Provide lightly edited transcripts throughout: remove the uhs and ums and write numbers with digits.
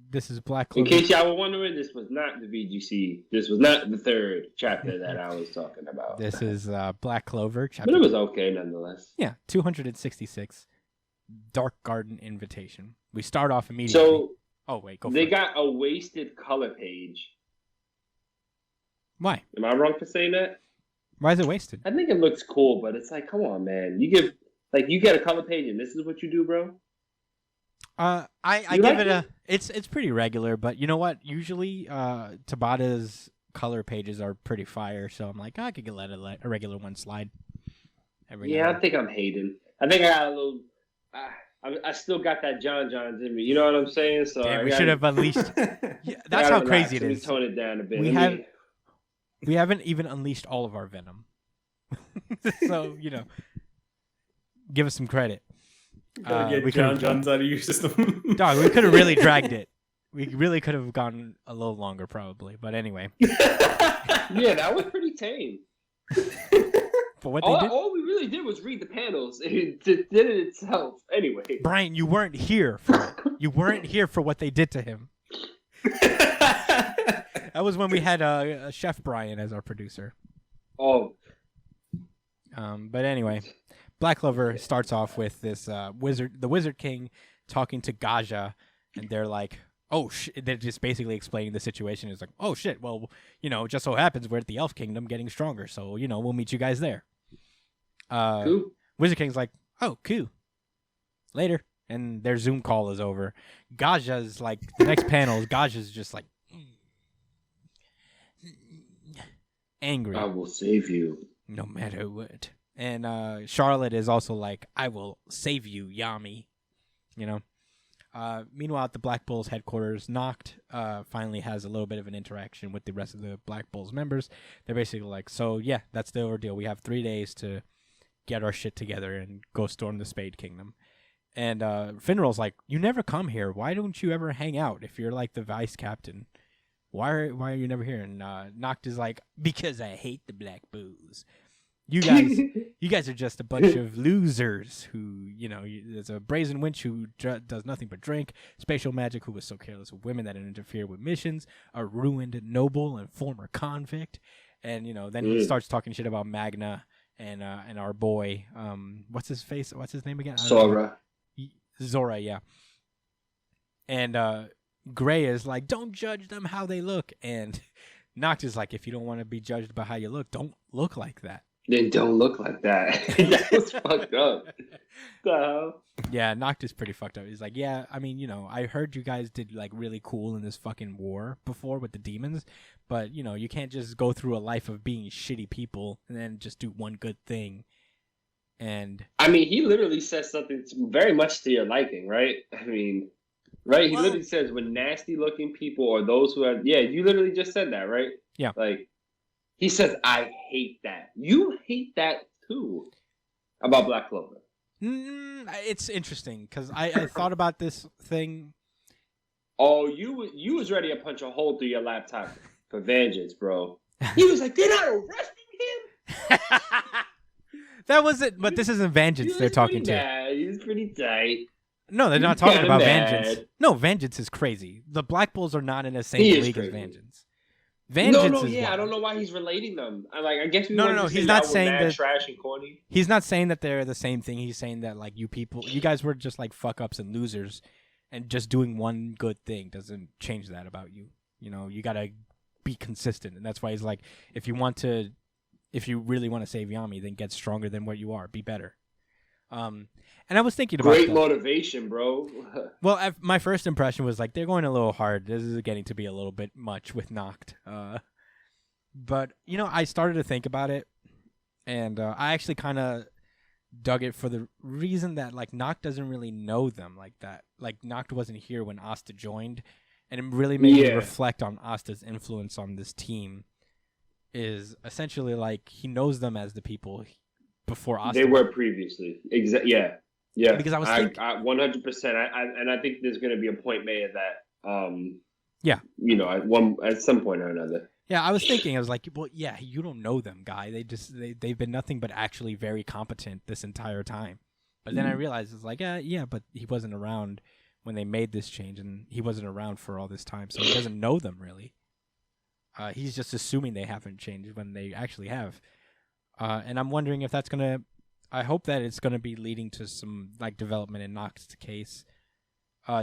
This is Black In Clover. case y'all were wondering, this was not the VGC. This was not the third chapter that I was talking about. This is Black Clover chapter. But it was okay nonetheless. Yeah, 266. Dark Garden Invitation. We start off immediately. So, oh wait, go. They got a wasted color page. Why? Am I wrong for saying that? Why is it wasted? I think it looks cool, but it's like, come on, man. You get a color page, and this is what you do, bro. I give it a. It's pretty regular, but you know what? Usually, Tabata's color pages are pretty fire, so I'm like, I could let a regular one slide. I think I'm hating. I think I got a little. I still got that John Johns in me. You know what I'm saying? So damn, we should have unleashed. Yeah, that's how crazy it is. Tone it down a bit. We haven't even unleashed all of our venom. So give us some credit. Gotta get John Johns out of your system. Dog, we could have really dragged it. We really could have gone a little longer, probably. But anyway. Yeah, that was pretty tame. But what they did? All we really did was read the panels. It did it itself. Anyway. Brian, you weren't here for it. You weren't here for what they did to him. That was when we had Chef Brian as our producer. Oh. But anyway, Black Clover starts off with this the Wizard King talking to Gaja, and they're like, oh, they're just basically explaining the situation. It's like, oh, shit, well, it just so happens we're at the Elf Kingdom getting stronger, so, we'll meet you guys there. Cool. Wizard King's like, oh, cool. Later. And their Zoom call is over. Gaja's like, the next panel, Gaja's just like, angry. I will save you. No matter what. And Charlotte is also like, I will save you, Yami. Meanwhile, at the Black Bulls headquarters, Nacht finally has a little bit of an interaction with the rest of the Black Bulls members. They're basically like, so yeah, that's the ordeal. We have 3 days to get our shit together and go storm the Spade Kingdom. And Finral's like, you never come here. Why don't you ever hang out if you're like the vice captain? Why are you never here? And Nacht is like, because I hate the Black Bulls. You guys are just a bunch of losers who, there's a brazen wench who does nothing but drink, spatial magic who was so careless with women that it interfered with missions, a ruined noble and former convict. And, then he starts talking shit about Magna and our boy, what's his name again? Zora, yeah. And Gray is like, don't judge them how they look. And Nacht is like, if you don't want to be judged by how you look, don't look like that. They don't look like that. That was fucked up. The hell? Yeah, Nacht is pretty fucked up. He's like, yeah, I mean, I heard you guys did like really cool in this fucking war before with the demons, but you can't just go through a life of being shitty people and then just do one good thing. And I mean, he literally says something very much to your liking, right? I mean, right? He literally says when nasty looking people or those who are, yeah, you literally just said that, right? Yeah. Like, he says, I hate that. You hate that too about Black Clover. It's interesting because I thought about this thing. Oh, you was ready to punch a hole through your laptop for vengeance, bro. He was like, they're not arresting him? That wasn't, but this isn't vengeance they're talking to. He was pretty tight. No, they're not talking about vengeance. No, vengeance is crazy. The Black Bulls are not in the same league as vengeance. Vengeance is I don't know why he's relating them. I guess we no. He's not saying that trash and corny. He's not saying that they're the same thing. He's saying that like you guys were just like fuck ups and losers, and just doing one good thing doesn't change that about you. You gotta be consistent, and that's why he's like, if you really want to save Yami, then get stronger than what you are. Be better. And I was thinking about great motivation, bro. Well, my first impression was like they're going a little hard. This is getting to be a little bit much with Nacht. But I started to think about it, and I actually kind of dug it for the reason that like Nacht doesn't really know them like that. Like Nacht wasn't here when Asta joined, and it really made me reflect on Asta's influence on this team. Is essentially like he knows them as the people before Asta. They were previously. Yeah. Because I was thinking 100%. And I think there's going to be a point made of that. Yeah. At some point or another. Yeah, I was thinking. I was like, well, yeah, you don't know them, guy. They've been nothing but actually very competent this entire time. But then I realized it's like, yeah, but he wasn't around when they made this change, and he wasn't around for all this time, so he doesn't know them really. He's just assuming they haven't changed when they actually have. And I'm wondering if that's gonna. I hope that it's gonna be leading to some like development in Nacht's case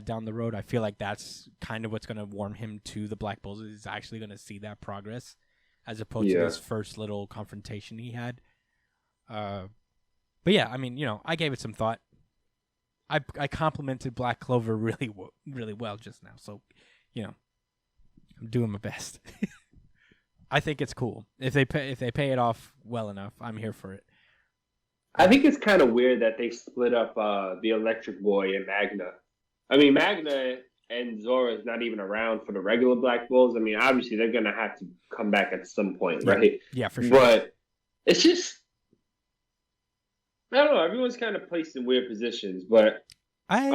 down the road. I feel like that's kind of what's gonna warm him to the Black Bulls. He's actually gonna see that progress, as opposed to this first little confrontation he had. But yeah, I mean, I gave it some thought. I complimented Black Clover really well just now, so I'm doing my best. I think it's cool if they pay it off well enough. I'm here for it. I think it's kind of weird that they split up the Electric Boy and Magna. I mean, Magna and Zora is not even around for the regular Black Bulls. I mean, obviously they're gonna have to come back at some point, right? Yeah, for sure. But it's just, I don't know. Everyone's kind of placed in weird positions, but I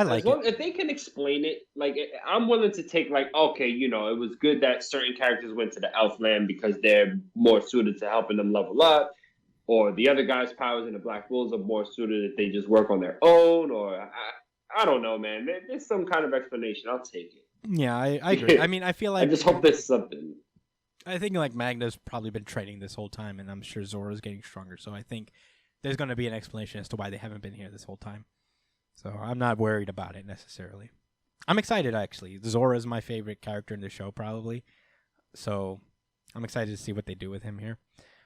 like it. If they can explain it, like, I'm willing to take, like, okay, it was good that certain characters went to the Elf Land because they're more suited to helping them level up, or the other guys' powers in the Black Bulls are more suited if they just work on their own, or I don't know, man. There's some kind of explanation. I'll take it. Yeah, I agree. I mean, I feel like I just hope there's something. I think like Magna's probably been training this whole time, and I'm sure Zora's getting stronger. So I think there's going to be an explanation as to why they haven't been here this whole time. So I'm not worried about it necessarily. I'm excited, actually. Zora is my favorite character in the show, probably. So I'm excited to see what they do with him here.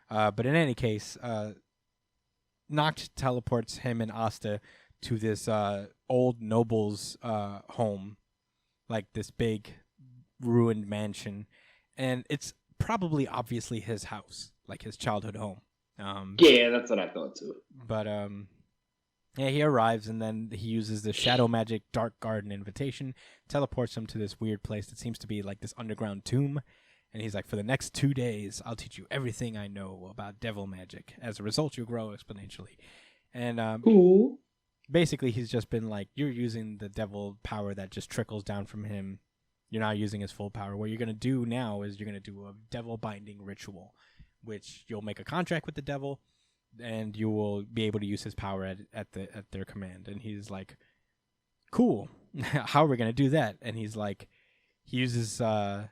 But in any case, Nacht teleports him and Asta to this old noble's home, like this big ruined mansion. And it's probably obviously his house, like his childhood home. Yeah, that's what I thought too. But yeah, he arrives and then he uses the Shadow Magic Dark Garden invitation, teleports him to this weird place that seems to be like this underground tomb. And he's like, for the next 2 days, I'll teach you everything I know about devil magic. As a result, you'll grow exponentially. And basically, he's just been like, you're using the devil power that just trickles down from him. You're not using his full power. What you're going to do now is you're going to do a devil binding ritual, which you'll make a contract with the devil, and you will be able to use his power at their command. And he's like, cool. How are we going to do that? And he's like, he uses, Asta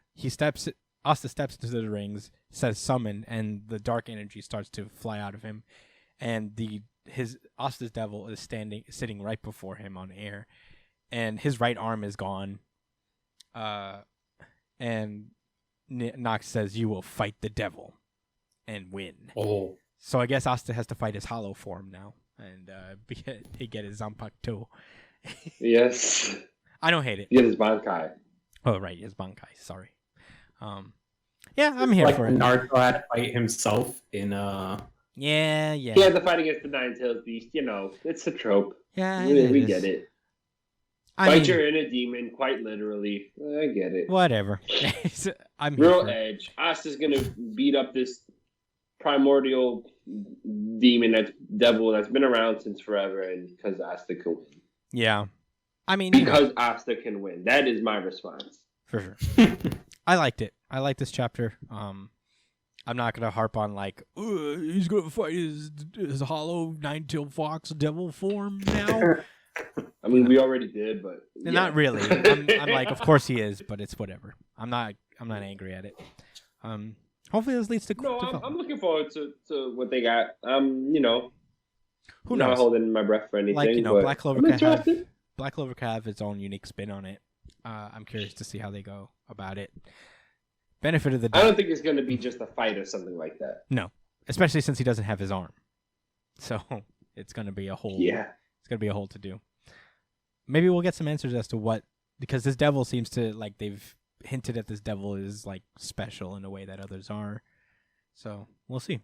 steps into the rings, says summon, and the dark energy starts to fly out of him. And Asta's devil is sitting right before him on air. And his right arm is gone. And Nox says, you will fight the devil and win. Oh. So I guess Asta has to fight his hollow form now, and he get his Zanpakuto too. Yes. I don't hate it. He has his Bankai. Oh right, his Bankai. Sorry. Yeah, I'm here for it. Naruto had to fight himself in Yeah. He had to fight against the Nine-Tailed Beast. It's a trope. Yeah, we get it. Fight your inner demon, quite literally. I get it. Whatever. I'm here Real for edge. Asta's gonna beat up this primordial demon devil that's been around since forever, and because Asta can win. Yeah. I mean, because Asta can win. That is my response. For sure. I liked it. I like this chapter. I'm not gonna harp on like he's gonna fight his hollow nine-tailed fox devil form now. I mean, we already did, but yeah. Not really. I'm like, of course he is, but it's whatever. I'm not angry at it. Hopefully this leads to. No, I'm looking forward to what they got. Who knows? Not holding my breath for anything. Like but Black Clover could have its own unique spin on it. I'm curious to see how they go about it. Benefit of the doubt. I don't think it's going to be just a fight or something like that. No, especially since he doesn't have his arm, so it's going to be a whole. Yeah, it's going to be a whole to do. Maybe we'll get some answers as to what, because this devil seems to like they've hinted at this devil is like special in a way that others are. So we'll see.